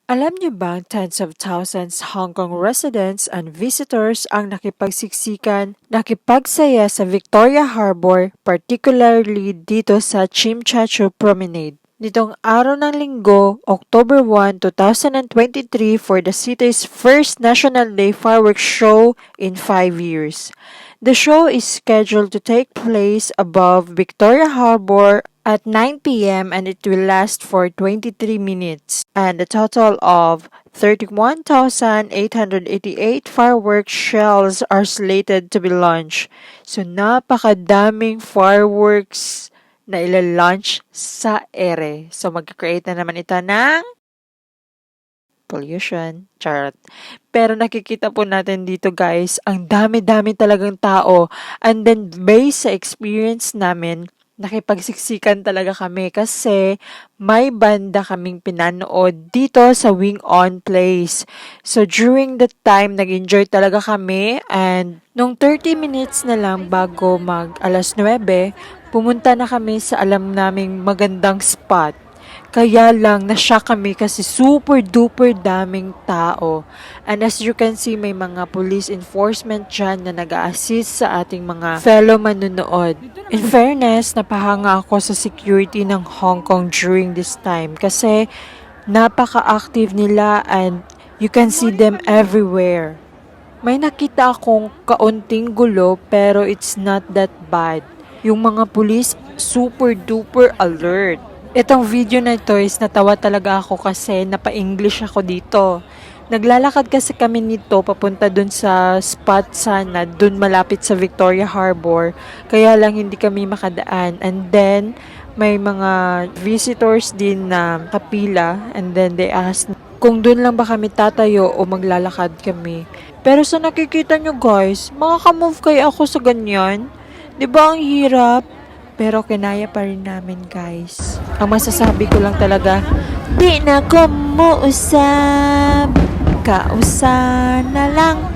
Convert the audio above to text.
Alam niyo ba tens of thousands Hong Kong residents and visitors ang nakipagsiksikan, nakipagsaya sa Victoria Harbour, particularly dito sa Tsim Sha Tsui Promenade. Nitong araw ng linggo, October 1, 2023 for the city's first National Day fireworks show in 5 years. The show is scheduled to take place above Victoria Harbour at 9 p.m. and it will last for 23 minutes. And a total of 31,888 fireworks shells are slated to be launched. So napakadaming fireworks na ila-launch sa ere. So mag-create na naman ito ng pollution. Charot. Pero nakikita po natin dito guys, ang dami-dami talagang tao. And then based sa experience namin, nakipagsiksikan talaga kami kasi may banda kaming pinanood dito sa Wing On Place. So during that time, nag-enjoy talaga kami and nung 30 minutes na lang bago mag 9, pumunta na kami sa alam naming magandang spot. Kaya lang, na-shock kami kasi super duper daming tao. And as you can see, may mga police enforcement dyan na nag-a-assist sa ating mga fellow manunood. In fairness, napahanga ako sa security ng Hong Kong during this time kasi napaka-active nila and you can see them everywhere. May nakita akong kaunting gulo pero it's not that bad. Yung mga police super duper alert. Itong video na ito is natawa talaga ako kasi napa-English ako dito. Naglalakad kasi kami nito papunta dun sa spot sana, dun malapit sa Victoria Harbour. Kaya lang hindi kami makadaan. And then, may mga visitors din na kapila. And then they asked kung dun lang ba kami tatayo o maglalakad kami. Pero sa nakikita nyo guys, makakamove kayo ako sa ganyan. Diba ang hirap? Pero kinaya pa rin namin guys. Ang masasabi ko lang talaga, di na ko mo usap, kausa na lang.